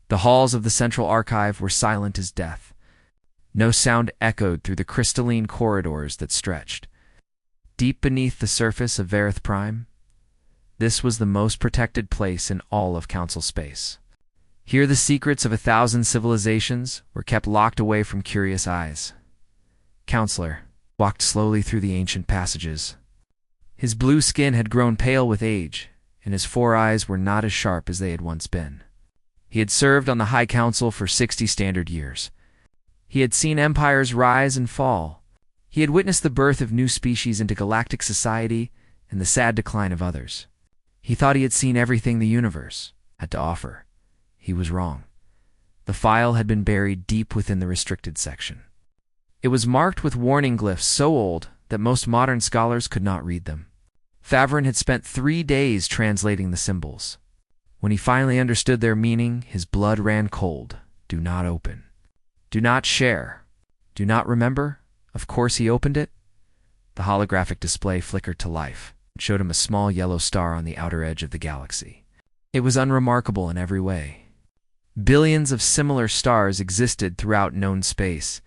The halls of the central archive were silent as death. No sound echoed through the crystalline corridors that stretched. Deep beneath the surface of Varith Prime, this was the most protected place in all of Council space. Here the secrets of 1,000 civilizations were kept locked away from curious eyes. Counselor walked slowly through the ancient passages. His blue skin had grown pale with age, and his 4 eyes were not as sharp as they had once been. He had served on the High Council for 60 standard years. He had seen empires rise and fall. He had witnessed the birth of new species into galactic society and the sad decline of others. He thought he had seen everything the universe had to offer. He was wrong. The file had been buried deep within the restricted section. It was marked with warning glyphs so old that most modern scholars could not read them. Favrin had spent 3 days translating the symbols. When he finally understood their meaning, his blood ran cold. Do not open. Do not share. Do not remember. Of course he opened it. The holographic display flickered to life. It showed him a small yellow star on the outer edge of the galaxy. It was unremarkable in every way. Billions of similar stars existed throughout known space,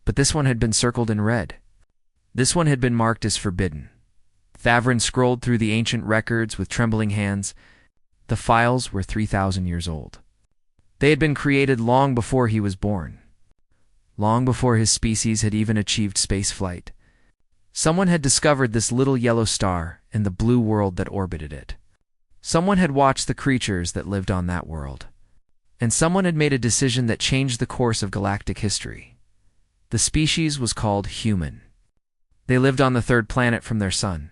but this one had been circled in red. This one had been marked as forbidden. Favrin scrolled through the ancient records with trembling hands. The files were 3,000 years old. They had been created long before he was born, long before his species had even achieved spaceflight. Someone had discovered this little yellow star and the blue world that orbited it. Someone had watched the creatures that lived on that world. And someone had made a decision that changed the course of galactic history. The species was called human. They lived on the 3rd planet from their sun,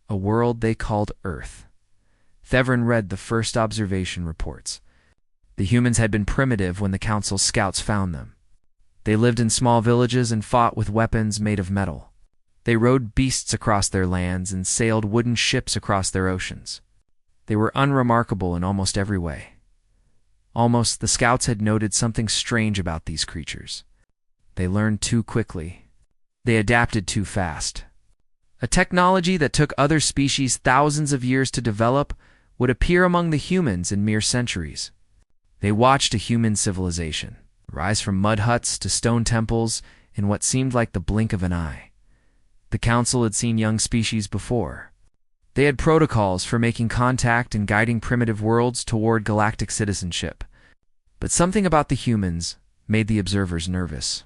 a world they called Earth. Favrin read the first observation reports. The humans had been primitive when the Council's scouts found them. They lived in small villages and fought with weapons made of metal. They rode beasts across their lands and sailed wooden ships across their oceans. They were unremarkable in almost every way. Almost, the scouts had noted something strange about these creatures. They learned too quickly. They adapted too fast. A technology that took other species thousands of years to develop would appear among the humans in mere centuries. They watched a human civilization rise from mud huts to stone temples in what seemed like the blink of an eye. The Council had seen young species before. They had protocols for making contact and guiding primitive worlds toward galactic citizenship. But something about the humans made the observers nervous.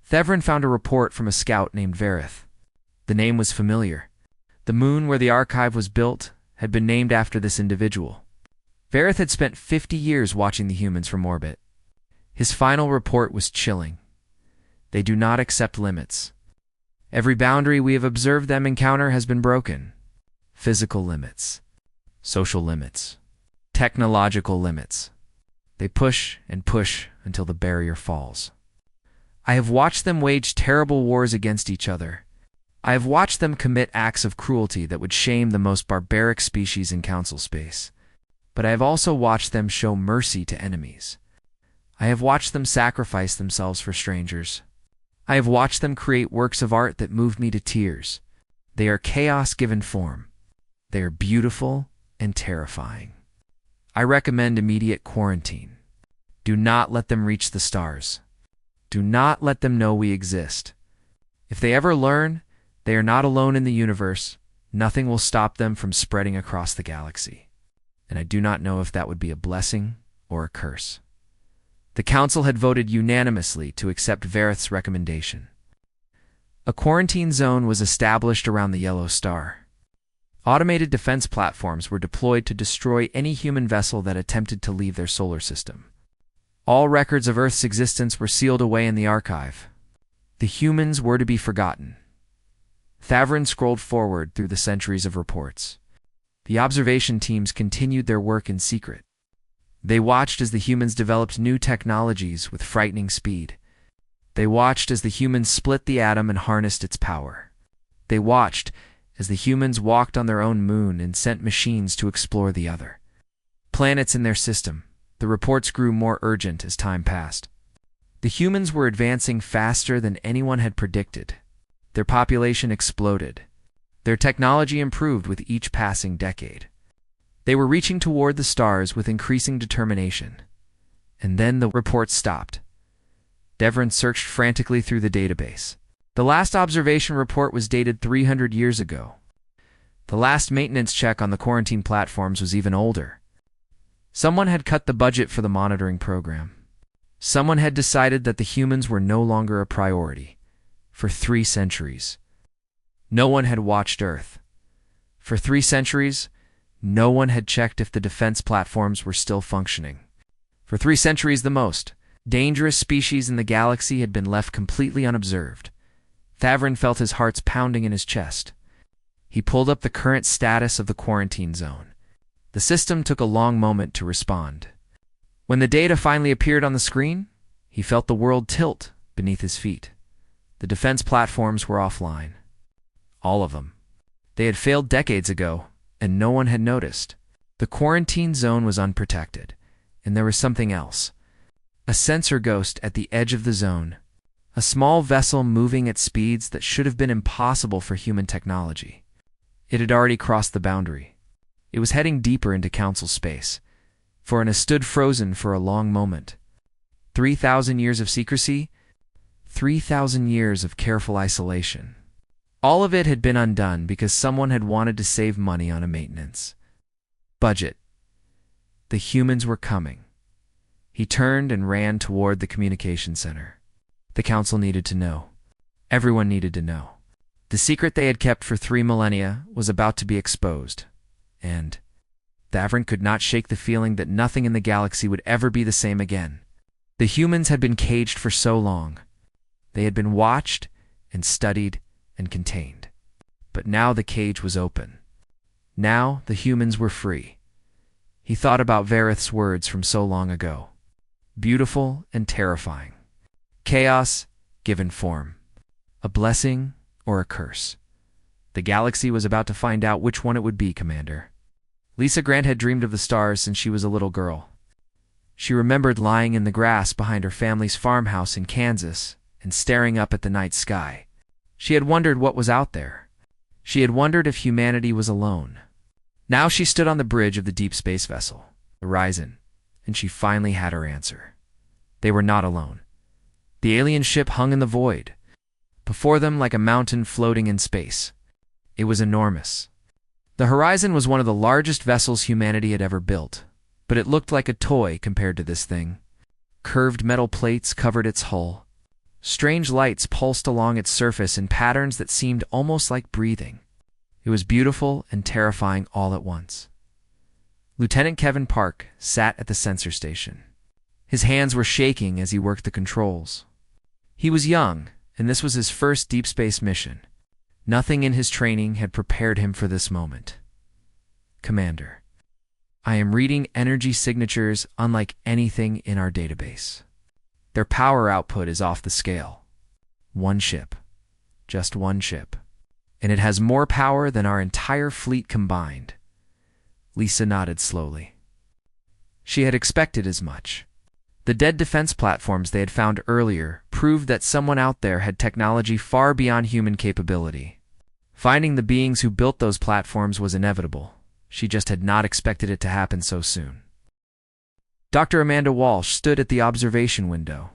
Favrin found a report from a scout named Varith. The name was familiar. The moon where the archive was built had been named after this individual. Varith had spent 50 years watching the humans from orbit. His final report was chilling. They do not accept limits. Every boundary we have observed them encounter has been broken. Physical limits, social limits, technological limits. They push and push until the barrier falls. I have watched them wage terrible wars against each other. I have watched them commit acts of cruelty that would shame the most barbaric species in Council space. But I have also watched them show mercy to enemies. I have watched them sacrifice themselves for strangers. I have watched them create works of art that moved me to tears. They are chaos given form. They are beautiful and terrifying. I recommend immediate quarantine. Do not let them reach the stars. Do not let them know we exist. If they ever learn they are not alone in the universe, nothing will stop them from spreading across the galaxy. And I do not know if that would be a blessing or a curse. The Council had voted unanimously to accept Varith's recommendation. A quarantine zone was established around the yellow star. Automated defense platforms were deployed to destroy any human vessel that attempted to leave their solar system. All records of Earth's existence were sealed away in the archive. The humans were to be forgotten. Favrin scrolled forward through the centuries of reports. The observation teams continued their work in secret. They watched as the humans developed new technologies with frightening speed. They watched as the humans split the atom and harnessed its power. They watched as the humans walked on their own moon and sent machines to explore the other planets in their system. The reports grew more urgent as time passed. The humans were advancing faster than anyone had predicted. Their population exploded. Their technology improved with each passing decade. They were reaching toward the stars with increasing determination. And then the report stopped. Devrin searched frantically through the database. The last observation report was dated 300 years ago. The last maintenance check on the quarantine platforms was even older. Someone had cut the budget for the monitoring program. Someone had decided that the humans were no longer a priority. For 3 centuries, no one had watched Earth. For 3 centuries, no one had checked if the defense platforms were still functioning. For 3 centuries, the most dangerous species in the galaxy had been left completely unobserved. Thavrin felt his heart pounding in his chest. He pulled up the current status of the quarantine zone. The system took a long moment to respond. When the data finally appeared on the screen, he felt the world tilt beneath his feet. The defense platforms were offline. All of them. They had failed decades ago, and no one had noticed. The quarantine zone was unprotected, and there was something else. A sensor ghost at the edge of the zone. A small vessel moving at speeds that should have been impossible for human technology. It had already crossed the boundary. It was heading deeper into Council space. Foreigner stood frozen for a long moment. 3,000 years of secrecy, 3,000 years of careful isolation. All of it had been undone because someone had wanted to save money on a maintenance budget. The humans were coming. He turned and ran toward the communication center. The Council needed to know. Everyone needed to know. The secret they had kept for 3 millennia was about to be exposed, and Thavrin could not shake the feeling that nothing in the galaxy would ever be the same again. The humans had been caged for so long. They had been watched and studied and contained. But now the cage was open. Now the humans were free. He thought about Varith's words from so long ago. Beautiful and terrifying. Chaos given form. A blessing or a curse. The galaxy was about to find out which one it would be, Commander. Lisa Grant had dreamed of the stars since she was a little girl. She remembered lying in the grass behind her family's farmhouse in Kansas and staring up at the night sky. She had wondered what was out there. She had wondered if humanity was alone. Now she stood on the bridge of the deep space vessel, Horizon, and she finally had her answer. They were not alone. The alien ship hung in the void, before them like a mountain floating in space. It was enormous. The Horizon was one of the largest vessels humanity had ever built, but it looked like a toy compared to this thing. Curved metal plates covered its hull. Strange lights pulsed along its surface in patterns that seemed almost like breathing. It was beautiful and terrifying all at once. Lieutenant Kevin Park sat at the sensor station. His hands were shaking as he worked the controls. He was young, and this was his first deep space mission. Nothing in his training had prepared him for this moment. Commander, I am reading energy signatures unlike anything in our database. Their power output is off the scale. 1 ship. Just 1 ship. And it has more power than our entire fleet combined. Lisa nodded slowly. She had expected as much. The dead defense platforms they had found earlier proved that someone out there had technology far beyond human capability. Finding the beings who built those platforms was inevitable. She just had not expected it to happen so soon. Dr. Amanda Walsh stood at the observation window.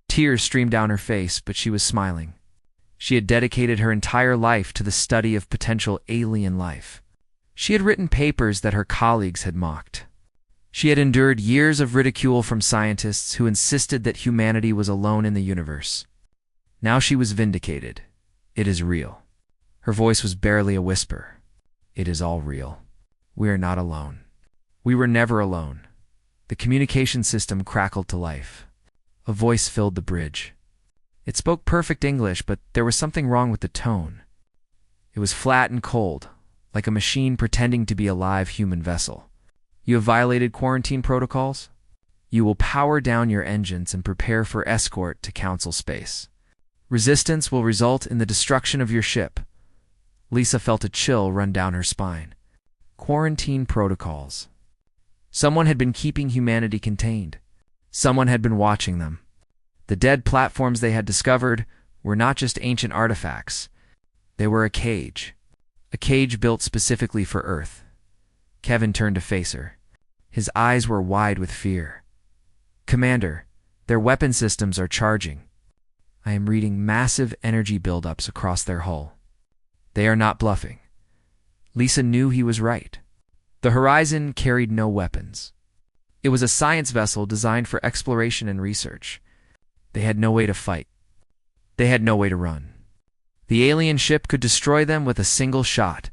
Tears streamed down her face, but she was smiling. She had dedicated her entire life to the study of potential alien life. She had written papers that her colleagues had mocked. She had endured years of ridicule from scientists who insisted that humanity was alone in the universe. Now she was vindicated. It is real. Her voice was barely a whisper. It is all real. We are not alone. We were never alone. The communication system crackled to life. A voice filled the bridge. It spoke perfect English, but there was something wrong with the tone. It was flat and cold, like a machine pretending to be a live human vessel. You have violated quarantine protocols? You will power down your engines and prepare for escort to Council space. Resistance will result in the destruction of your ship. Lisa felt a chill run down her spine. Quarantine protocols. Someone had been keeping humanity contained. Someone had been watching them. The dead platforms they had discovered were not just ancient artifacts. They were a cage built specifically for Earth. Kevin turned to face her. His eyes were wide with fear. Commander, their weapon systems are charging. I am reading massive energy buildups across their hull. They are not bluffing. Lisa knew he was right. The Horizon carried no weapons. It was a science vessel designed for exploration and research. They had no way to fight. They had no way to run. The alien ship could destroy them with a single shot,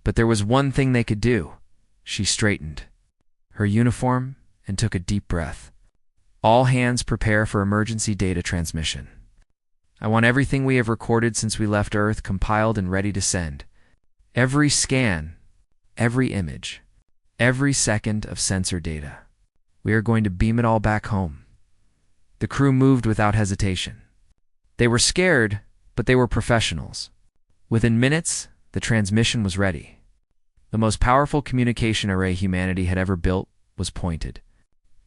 but there was one thing they could do. She straightened her uniform and took a deep breath. All hands prepare for emergency data transmission. I want everything we have recorded since we left Earth compiled and ready to send. Every scan, every image, every second of sensor data. We are going to beam it all back home. The crew moved without hesitation. They were scared, but they were professionals. Within minutes, the transmission was ready. The most powerful communication array humanity had ever built was pointed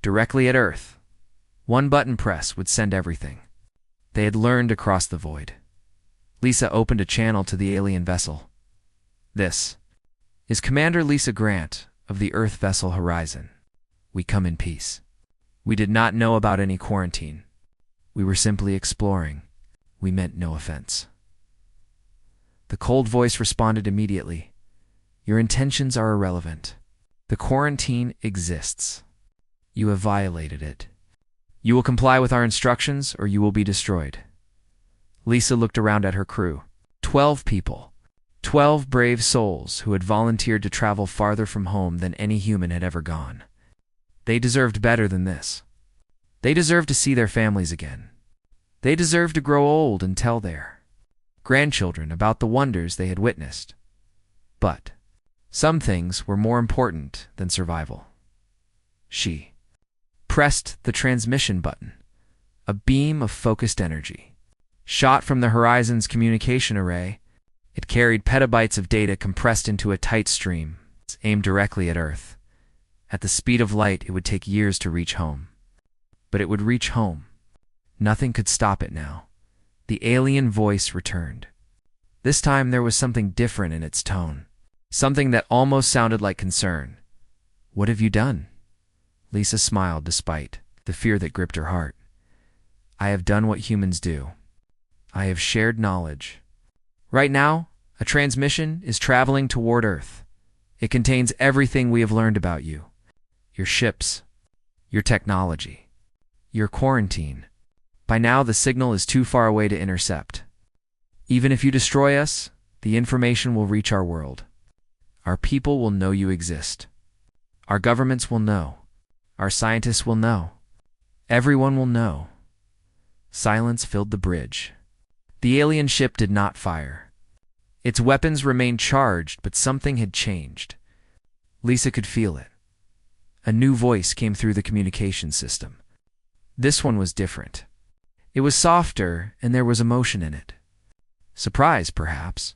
directly at Earth. One button press would send everything. They had learned across the void. Lisa opened a channel to the alien vessel. This is Commander Lisa Grant of the Earth vessel Horizon. We come in peace. We did not know about any quarantine. We were simply exploring. We meant no offense. The cold voice responded immediately. Your intentions are irrelevant. The quarantine exists. You have violated it. You will comply with our instructions or you will be destroyed. Lisa looked around at her crew. 12 people. 12 brave souls who had volunteered to travel farther from home than any human had ever gone. They deserved better than this. They deserved to see their families again. They deserved to grow old and tell their grandchildren about the wonders they had witnessed. But some things were more important than survival. She pressed the transmission button. A beam of focused energy shot from the Horizon's communication array. It carried petabytes of data compressed into a tight stream, aimed directly at Earth. At the speed of light, it would take years to reach home. But it would reach home. Nothing could stop it now. The alien voice returned. This time there was something different in its tone. Something that almost sounded like concern. What have you done? Lisa smiled despite the fear that gripped her heart. I have done what humans do. I have shared knowledge. Right now, a transmission is traveling toward Earth. It contains everything we have learned about you. Your ships, your technology, your quarantine. By now, the signal is too far away to intercept. Even if you destroy us, the information will reach our world. Our people will know you exist. Our governments will know. Our scientists will know. Everyone will know. Silence filled the bridge. The alien ship did not fire. Its weapons remained charged, but something had changed. Lisa could feel it. A new voice came through the communication system. This one was different. It was softer, and there was emotion in it. Surprise, perhaps.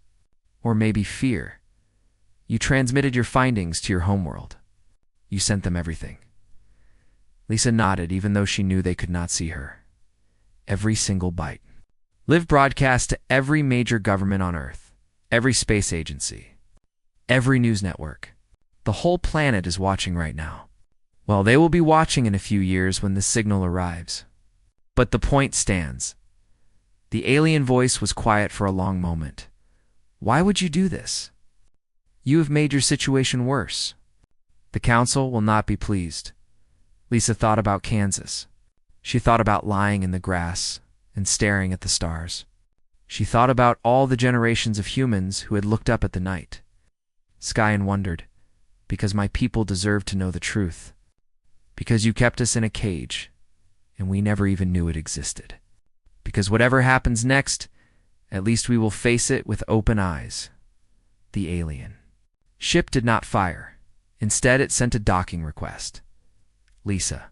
Or maybe fear. You transmitted your findings to your homeworld. You sent them everything. Lisa nodded, even though she knew they could not see her. Every single byte. Live broadcast to every major government on Earth, every space agency, every news network. The whole planet is watching right now. Well, they will be watching in a few years when the signal arrives. But the point stands. The alien voice was quiet for a long moment. Why would you do this? You have made your situation worse. The council will not be pleased. Lisa thought about Kansas. She thought about lying in the grass and staring at the stars. She thought about all the generations of humans who had looked up at the night sky and wondered, because my people deserve to know the truth. Because you kept us in a cage, and we never even knew it existed. Because whatever happens next, at least we will face it with open eyes. The alien ship did not fire. Instead, it sent a docking request. Lisa.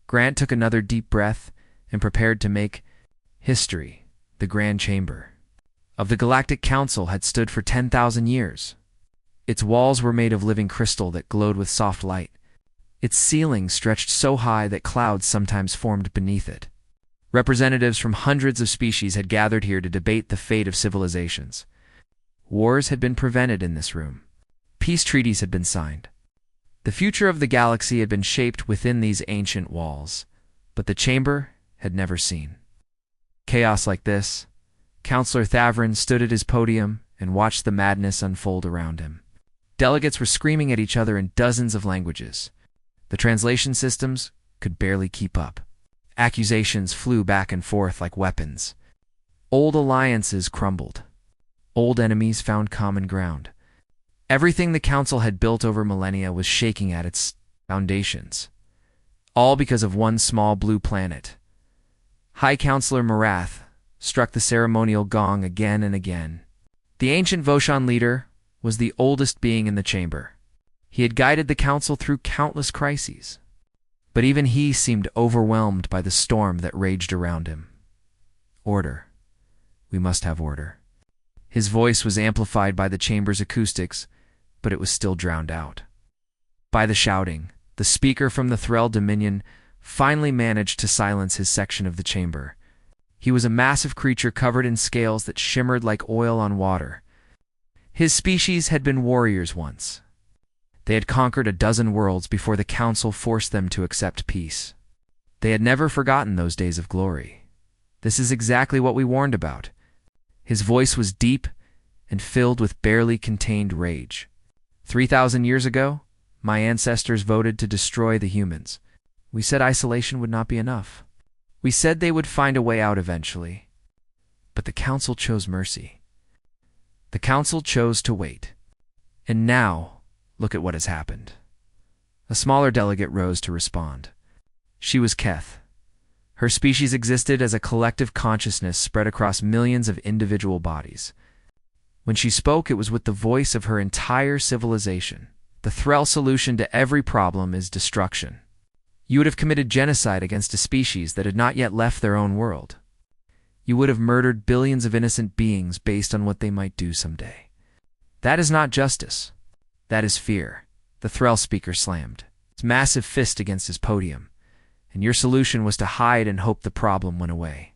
Grant took another deep breath and prepared to make history. The Grand Chamber of the Galactic Council had stood for 10,000 years. Its walls were made of living crystal that glowed with soft light. Its ceiling stretched so high that clouds sometimes formed beneath it. Representatives from hundreds of species had gathered here to debate the fate of civilizations. Wars had been prevented in this room. Peace treaties had been signed. The future of the galaxy had been shaped within these ancient walls. but the chamber had never seen. Chaos like this, Counselor Thavrin stood at his podium and watched the madness unfold around him. Delegates were screaming at each other in dozens of languages. The translation systems could barely keep up. Accusations flew back and forth like weapons. Old alliances crumbled. Old enemies found common ground. Everything the Council had built over millennia was shaking at its foundations. All because of one small blue planet. High Counselor Marath struck the ceremonial gong again and again. The ancient Voshan leader was the oldest being in the chamber. He had guided the Council through countless crises. But even he seemed overwhelmed by the storm that raged around him. Order. We must have order. His voice was amplified by the chamber's acoustics, but it was still drowned out. By the shouting, the speaker from the Thrall Dominion finally managed to silence his section of the chamber. He was a massive creature covered in scales that shimmered like oil on water. His species had been warriors once. They had conquered a dozen worlds before the Council forced them to accept peace. They had never forgotten those days of glory. This is exactly what we warned about. His voice was deep and filled with barely contained rage. 3,000 years ago, my ancestors voted to destroy the humans. We said isolation would not be enough. We said they would find a way out eventually. But the Council chose mercy. The Council chose to wait. And now, look at what has happened. A smaller delegate rose to respond. She was Keth. Her species existed as a collective consciousness spread across millions of individual bodies. When she spoke, it was with the voice of her entire civilization. The Thrall solution to every problem is destruction. You would have committed genocide against a species that had not yet left their own world. You would have murdered billions of innocent beings based on what they might do someday. That is not justice. That is fear. The Thrall speaker slammed his massive fist against his podium, and your solution was to hide and hope the problem went away.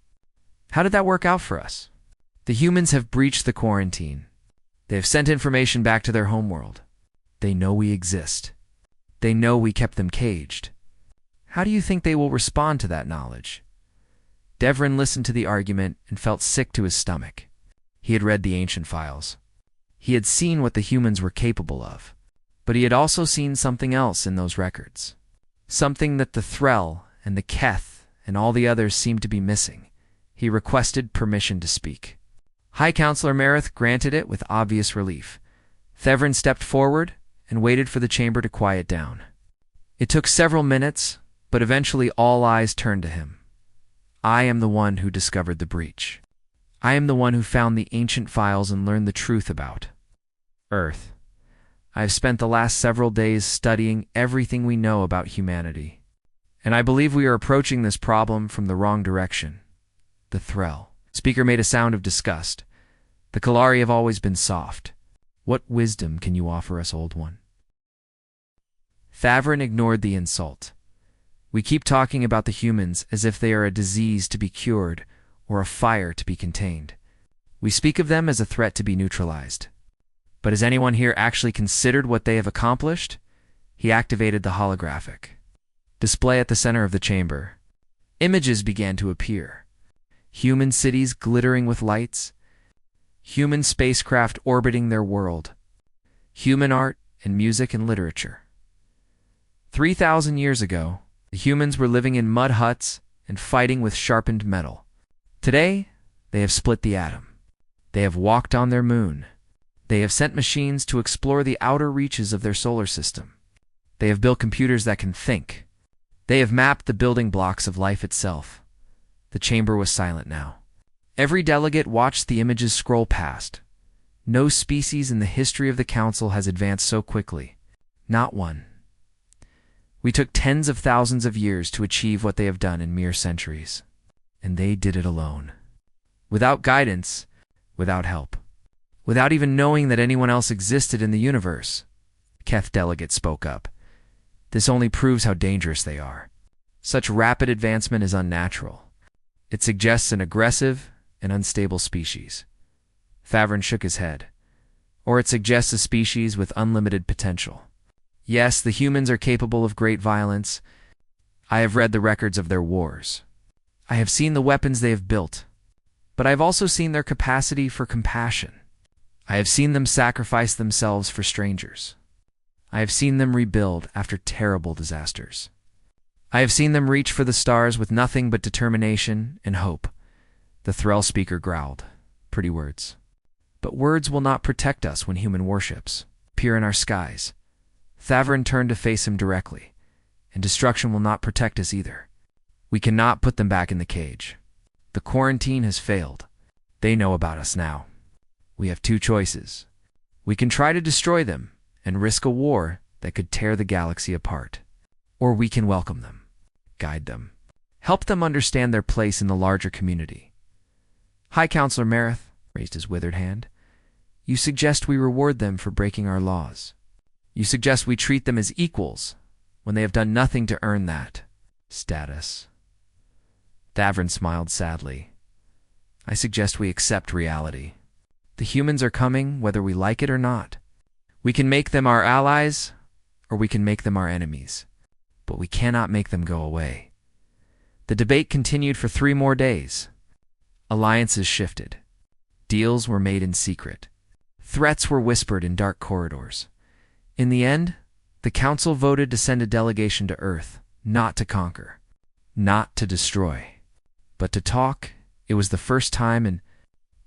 How did that work out for us? The humans have breached the quarantine. They have sent information back to their homeworld. They know we exist. They know we kept them caged. How do you think they will respond to that knowledge? Devrin listened to the argument and felt sick to his stomach. He had read the ancient files. He had seen what the humans were capable of. But he had also seen something else in those records. Something that the Thrall and the Keth and all the others seemed to be missing. He requested permission to speak. High Counselor Marith granted it with obvious relief. Thevrin stepped forward and waited for the chamber to quiet down. It took several minutes, but eventually all eyes turned to him. I am the one who discovered the breach. I am the one who found the ancient files and learned the truth about Earth. I have spent the last several days studying everything we know about humanity, and I believe we are approaching this problem from the wrong direction. The Thrall. Speaker made a sound of disgust. The Kalari have always been soft. What wisdom can you offer us, Old One? Thavrin ignored the insult. We keep talking about the humans as if they are a disease to be cured or a fire to be contained. We speak of them as a threat to be neutralized. But has anyone here actually considered what they have accomplished? He activated the holographic display at the center of the chamber. Images began to appear. Human cities glittering with lights. Human spacecraft orbiting their world. Human art and music and literature. 3,000 years ago, the humans were living in mud huts and fighting with sharpened metal. Today, they have split the atom. They have walked on their moon. They have sent machines to explore the outer reaches of their solar system. They have built computers that can think. They have mapped the building blocks of life itself. The chamber was silent now. Every delegate watched the images scroll past. No species in the history of the Council has advanced so quickly. Not one. We took tens of thousands of years to achieve what they have done in mere centuries. And they did it alone. Without guidance, without help. Without even knowing that anyone else existed in the universe. Keth delegate spoke up. This only proves how dangerous they are. Such rapid advancement is unnatural. It suggests an aggressive and unstable species. Thavrin shook his head. Or it suggests a species with unlimited potential. Yes, the humans are capable of great violence. I have read the records of their wars. I have seen the weapons they have built, but I have also seen their capacity for compassion. I have seen them sacrifice themselves for strangers. I have seen them rebuild after terrible disasters. I have seen them reach for the stars with nothing but determination and hope. The Thrall speaker growled. Pretty words. But words will not protect us when human warships appear in our skies. Thavrin turned to face him directly. And destruction will not protect us either. We cannot put them back in the cage. The quarantine has failed. They know about us now. We have two choices. We can try to destroy them and risk a war that could tear the galaxy apart. Or we can welcome them, guide them, help them understand their place in the larger community. High Counselor Mareth raised his withered hand. You suggest we reward them for breaking our laws. You suggest we treat them as equals when they have done nothing to earn that status. Thavrin smiled sadly. I suggest we accept reality. The humans are coming whether we like it or not. We can make them our allies, or we can make them our enemies. But we cannot make them go away. The debate continued for 3 more days. Alliances shifted. Deals were made in secret. Threats were whispered in dark corridors. In the end, the Council voted to send a delegation to Earth, not to conquer, not to destroy, but to talk. It was the first time in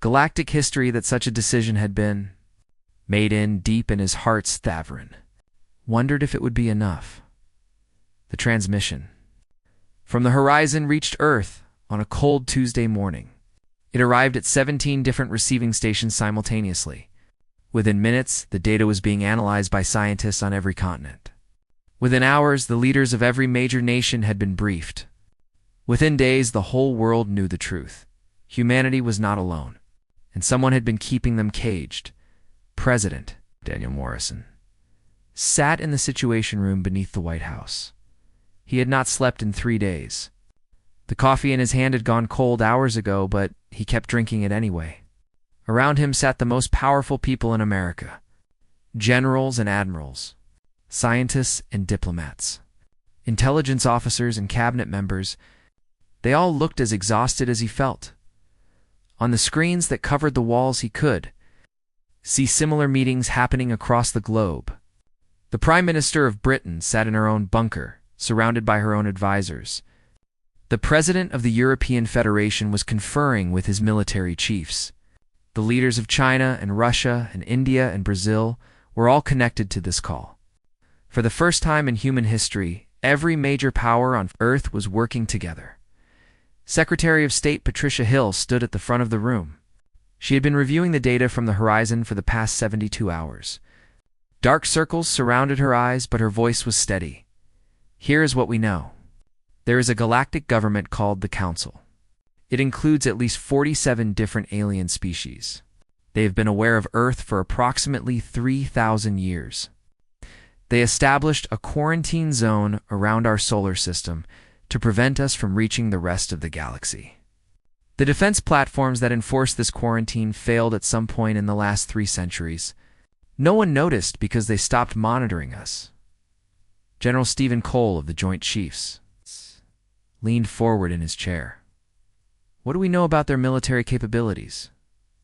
galactic history that such a decision had been made. Deep in his heart's Thavrin wondered if it would be enough. The transmission from the horizon reached Earth on a cold Tuesday morning. It arrived at 17 different receiving stations simultaneously. Within minutes, the data was being analyzed by scientists on every continent. Within hours, the leaders of every major nation had been briefed. Within days, the whole world knew the truth. Humanity was not alone, and someone had been keeping them caged. President Daniel Morrison sat in the Situation Room beneath the White House. He had not slept in 3 days. The coffee in his hand had gone cold hours ago, but he kept drinking it anyway. Around him sat the most powerful people in America. Generals and admirals, scientists and diplomats, intelligence officers and cabinet members. They all looked as exhausted as he felt. On the screens that covered the walls he could see similar meetings happening across the globe. The Prime Minister of Britain sat in her own bunker, surrounded by her own advisors. The President of the European Federation was conferring with his military chiefs. The leaders of China and Russia and India and Brazil were all connected to this call. For the first time in human history, every major power on Earth was working together. Secretary of State Patricia Hill stood at the front of the room. She had been reviewing the data from the horizon for the past 72 hours. Dark circles surrounded her eyes, but her voice was steady. Here is what we know. There is a galactic government called the Council. It includes at least 47 different alien species. They have been aware of Earth for approximately 3,000 years. They established a quarantine zone around our solar system to prevent us from reaching the rest of the galaxy. The defense platforms that enforced this quarantine failed at some point in the last 3 centuries. No one noticed because they stopped monitoring us. General Stephen Cole of the Joint Chiefs leaned forward in his chair. What do we know about their military capabilities?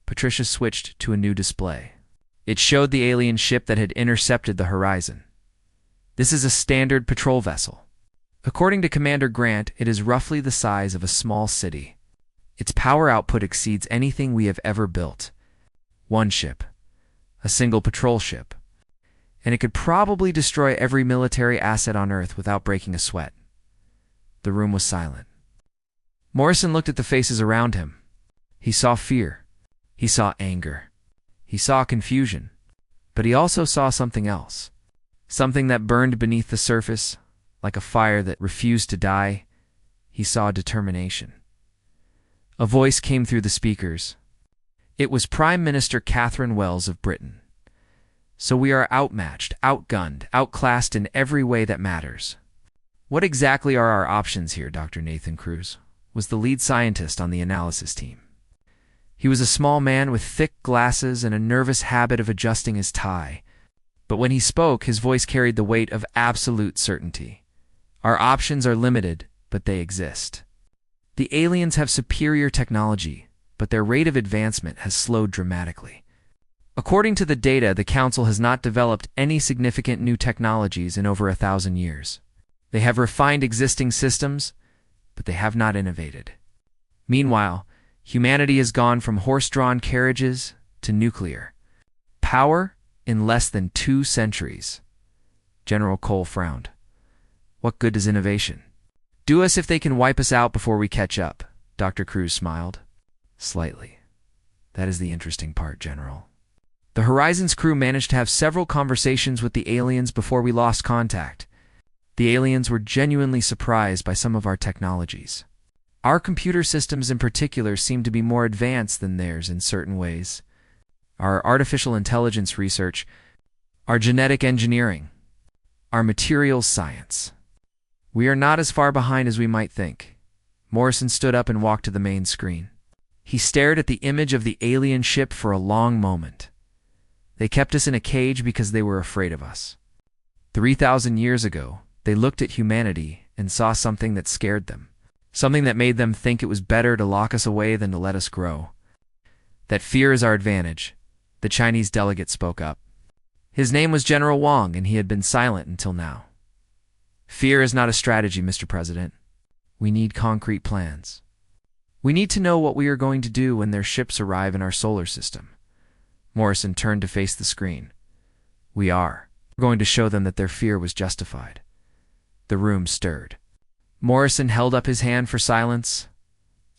Patricia switched to a new display. It showed the alien ship that had intercepted the horizon. This is a standard patrol vessel. According to Commander Grant, it is roughly the size of a small city. Its power output exceeds anything we have ever built. One ship, a single patrol ship, and it could probably destroy every military asset on Earth without breaking a sweat. The room was silent. Morrison looked at the faces around him. He saw fear. He saw anger. He saw confusion. But he also saw something else. Something that burned beneath the surface, like a fire that refused to die. He saw determination. A voice came through the speakers. It was Prime Minister Catherine Wells of Britain. So we are outmatched, outgunned, outclassed in every way that matters. What exactly are our options here, Dr. Nathan Cruz? Was the lead scientist on the analysis team. He was a small man with thick glasses and a nervous habit of adjusting his tie. But when he spoke, his voice carried the weight of absolute certainty. Our options are limited, but they exist. The aliens have superior technology, but their rate of advancement has slowed dramatically. According to the data, the Council has not developed any significant new technologies in over 1,000 years. They have refined existing systems, but they have not innovated. Meanwhile, humanity has gone from horse-drawn carriages to nuclear power in less than 2 centuries. General Cole frowned. What good does innovation do us if they can wipe us out before we catch up? Dr. Cruz smiled. Slightly. That is the interesting part, General. The Horizons crew managed to have several conversations with the aliens before we lost contact. The aliens were genuinely surprised by some of our technologies. Our computer systems in particular seem to be more advanced than theirs in certain ways. Our artificial intelligence research, our genetic engineering, our materials science. We are not as far behind as we might think. Morrison stood up and walked to the main screen. He stared at the image of the alien ship for a long moment. They kept us in a cage because they were afraid of us. 3,000 years ago, they looked at humanity and saw something that scared them. Something that made them think it was better to lock us away than to let us grow. That fear is our advantage, the Chinese delegate spoke up. His name was General Wang, and he had been silent until now. Fear is not a strategy, Mr. President. We need concrete plans. We need to know what we are going to do when their ships arrive in our solar system. Morrison turned to face the screen. We're going to show them that their fear was justified. The room stirred. Morrison held up his hand for silence.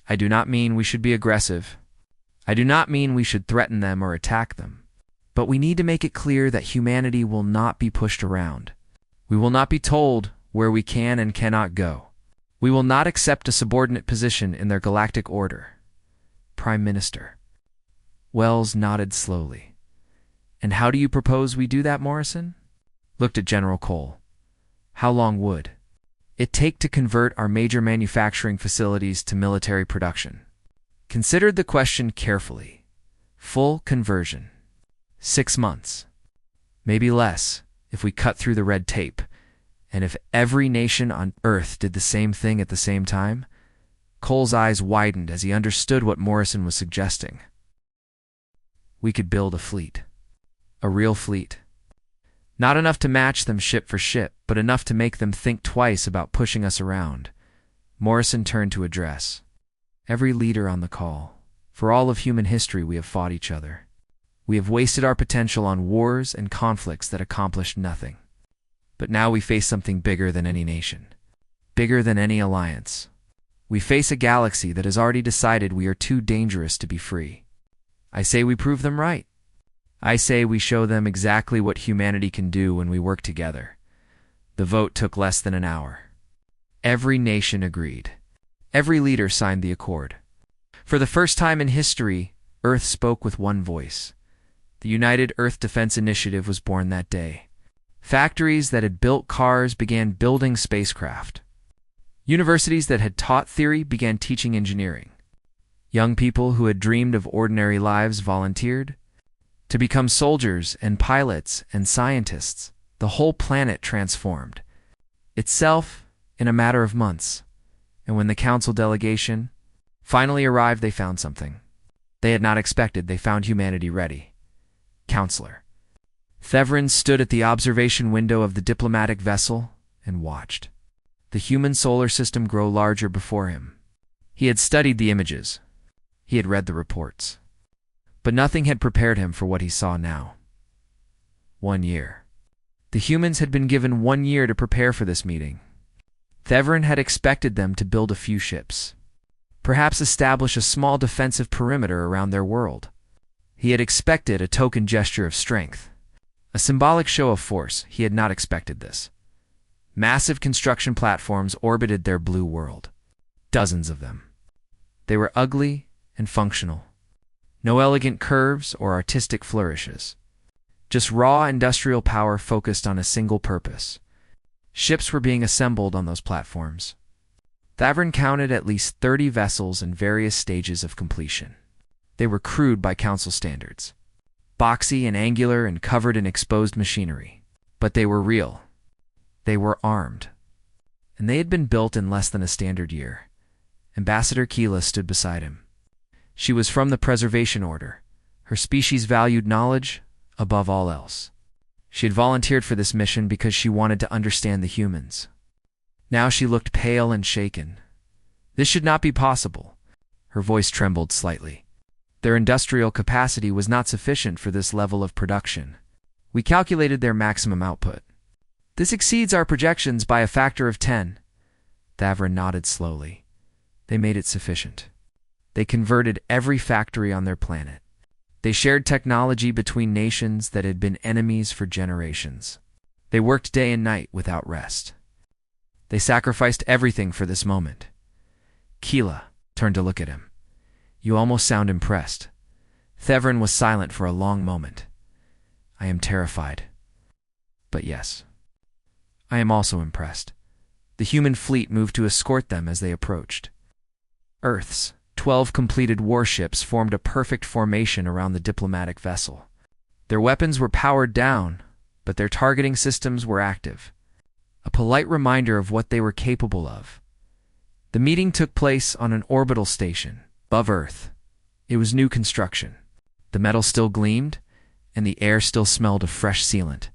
I do not mean we should be aggressive. I do not mean we should threaten them or attack them. But we need to make it clear that humanity will not be pushed around. We will not be told where we can and cannot go. We will not accept a subordinate position in their galactic order. Prime Minister. Wells nodded slowly. And how do you propose we do that, Morrison? Looked at General Cole. How long would it take to convert our major manufacturing facilities to military production? Considered the question carefully. Full conversion. 6 months. Maybe less, if we cut through the red tape. And if every nation on Earth did the same thing at the same time? Cole's eyes widened as he understood what Morrison was suggesting. We could build a fleet. A real fleet. Not enough to match them ship for ship, but enough to make them think twice about pushing us around. Morrison turned to address every leader on the call. For all of human history, we have fought each other. We have wasted our potential on wars and conflicts that accomplished nothing. But now we face something bigger than any nation. Bigger than any alliance. We face a galaxy that has already decided we are too dangerous to be free. I say we prove them right. I say we show them exactly what humanity can do when we work together. The vote took less than an hour. Every nation agreed. Every leader signed the accord. For the first time in history, Earth spoke with one voice. The United Earth Defense Initiative was born that day. Factories that had built cars began building spacecraft. Universities that had taught theory began teaching engineering. Young people who had dreamed of ordinary lives volunteered to become soldiers and pilots and scientists. The whole planet transformed itself in a matter of months. And when the council delegation finally arrived, they found something they had not expected. They found humanity ready. Counselor Theverin stood at the observation window of the diplomatic vessel and watched the human solar system grow larger before him. He had studied the images. He had read the reports. But nothing had prepared him for what he saw now. 1 year. The humans had been given 1 year to prepare for this meeting. Theverin had expected them to build a few ships. Perhaps establish a small defensive perimeter around their world. He had expected a token gesture of strength. A symbolic show of force. He had not expected this. Massive construction platforms orbited their blue world. Dozens of them. They were ugly and functional. No elegant curves or artistic flourishes. Just raw industrial power focused on a single purpose. Ships were being assembled on those platforms. Theverin counted at least 30 vessels in various stages of completion. They were crude by council standards. Boxy and angular and covered in exposed machinery. But they were real. They were armed. and they had been built in less than a standard year. Ambassador Keela stood beside him. She was from the Preservation Order. Her species valued knowledge above all else. She had volunteered for this mission because she wanted to understand the humans. Now she looked pale and shaken. This should not be possible. Her voice trembled slightly. Their industrial capacity was not sufficient for this level of production. We calculated their maximum output. This exceeds our projections by a factor of 10. Thavrin nodded slowly. They made it sufficient. They converted every factory on their planet. They shared technology between nations that had been enemies for generations. They worked day and night without rest. They sacrificed everything for this moment. Keela turned to look at him. You almost sound impressed. Thavrin was silent for a long moment. I am terrified. But yes, I am also impressed. The human fleet moved to escort them as they approached. Earth's 12 completed warships formed a perfect formation around the diplomatic vessel. Their weapons were powered down, but their targeting systems were active. A polite reminder of what they were capable of. The meeting took place on an orbital station above Earth. It was new construction. The metal still gleamed, and the air still smelled of fresh sealant.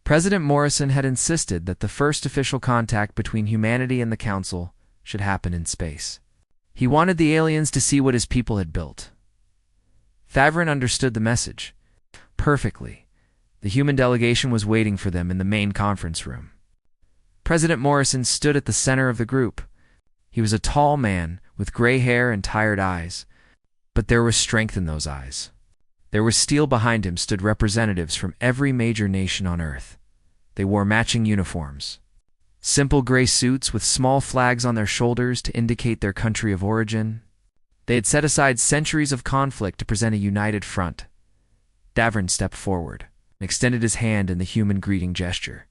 President Morrison had insisted that the first official contact between humanity and the Council should happen in space. He wanted the aliens to see what his people had built. Thavrin understood the message perfectly. The human delegation was waiting for them in the main conference room. President Morrison stood at the center of the group. He was a tall man with gray hair and tired eyes, but there was strength in those eyes. There was steel behind him stood representatives from every major nation on Earth. They wore matching uniforms. Simple gray suits with small flags on their shoulders to indicate their country of origin. They had set aside centuries of conflict to present a united front. Thavrin stepped forward and extended his hand in the human greeting gesture.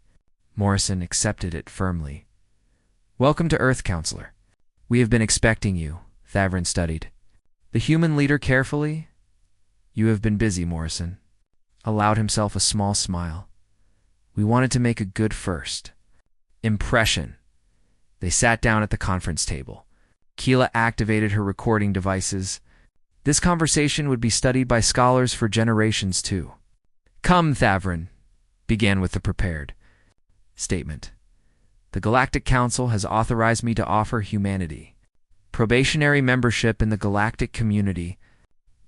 Morrison accepted it firmly. Welcome to Earth, Counselor. We have been expecting you, Thavrin studied the human leader carefully. You have been busy, Morrison. Allowed himself a small smile. We wanted to make a good first impression. They sat down at the conference table. Keela activated her recording devices. This conversation would be studied by scholars for generations too. Come, Thavrin, began with the prepared statement. The Galactic Council has authorized me to offer humanity probationary membership in the galactic community.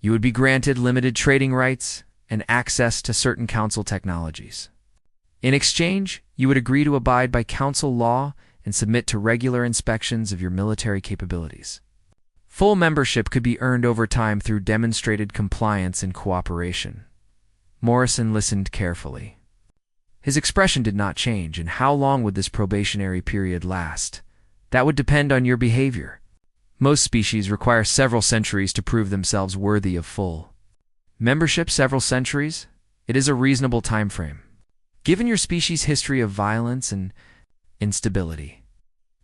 You would be granted limited trading rights and access to certain Council technologies. In exchange, you would agree to abide by Council law and submit to regular inspections of your military capabilities. Full membership could be earned over time through demonstrated compliance and cooperation. Morrison listened carefully. His expression did not change, and how long would this probationary period last? That would depend on your behavior. Most species require several centuries to prove themselves worthy of full membership. Several centuries? It is a reasonable time frame, given your species' history of violence and instability.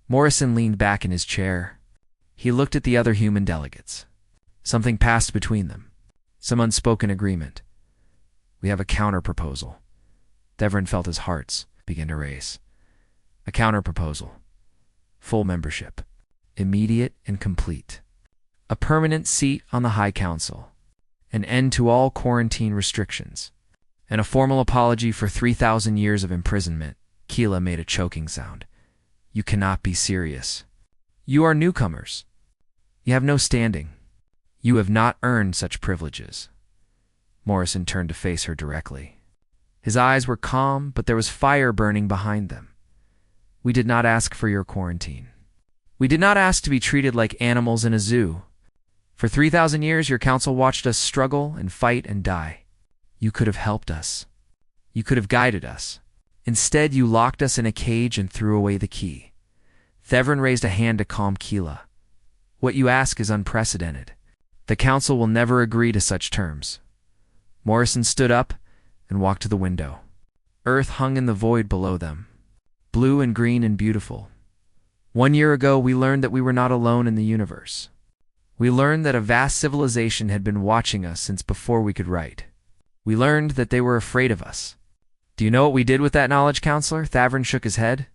Morrison leaned back in his chair. He looked at the other human delegates. Something passed between them. Some unspoken agreement. We have a counter-proposal. Thavrin felt his hearts begin to race. A counter-proposal. Full membership. Immediate and complete. A permanent seat on the High Council. An end to all quarantine restrictions. And a formal apology for 3,000 years of imprisonment. Keela made a choking sound. You cannot be serious. You are newcomers. You have no standing. You have not earned such privileges. Morrison turned to face her directly. His eyes were calm, but there was fire burning behind them. We did not ask for your quarantine. We did not ask to be treated like animals in a zoo. For 3,000 years, your council watched us struggle and fight and die. You could have helped us. You could have guided us. Instead, you locked us in a cage and threw away the key. Thavrin raised a hand to calm Keela. What you ask is unprecedented. The council will never agree to such terms. Morrison stood up and walked to the window. Earth hung in the void below them, blue and green and beautiful. 1 year ago, we learned that we were not alone in the universe. We learned that a vast civilization had been watching us since before we could write. We learned that they were afraid of us. Do you know what we did with that knowledge, Counselor? Thavrin shook his head.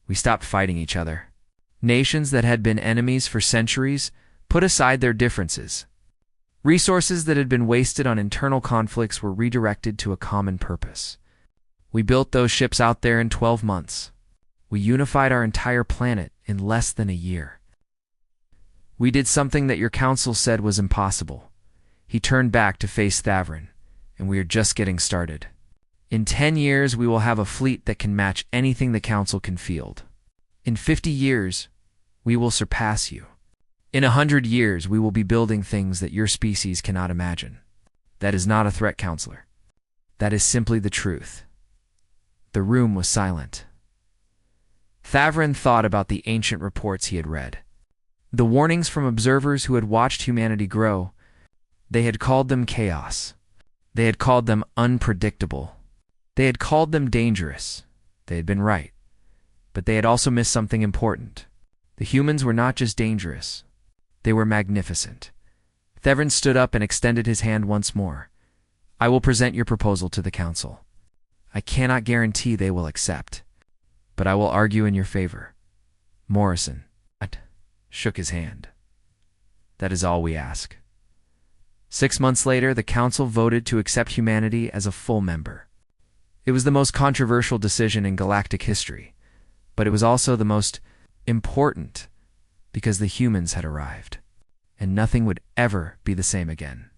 We stopped fighting each other. Nations that had been enemies for centuries put aside their differences. Resources that had been wasted on internal conflicts were redirected to a common purpose. We built those ships out there in 12 months. We unified our entire planet in less than a year. We did something that your council said was impossible. He turned back to face Thavrin, and we are just getting started. In 10 years, we will have a fleet that can match anything the council can field. In 50 years, we will surpass you. In 100 years, we will be building things that your species cannot imagine. That is not a threat, counselor. That is simply the truth. The room was silent. Thavrin thought about the ancient reports he had read. The warnings from observers who had watched humanity grow. They had called them chaos. They had called them unpredictable. They had called them dangerous. They had been right. But they had also missed something important. The humans were not just dangerous. They were magnificent. Thavrin stood up and extended his hand once more. I will present your proposal to the council. I cannot guarantee they will accept, but I will argue in your favor. Morrison shook his hand. That is all we ask. 6 months later, the council voted to accept humanity as a full member. It was the most controversial decision in galactic history, but it was also the most important because the humans had arrived, and nothing would ever be the same again.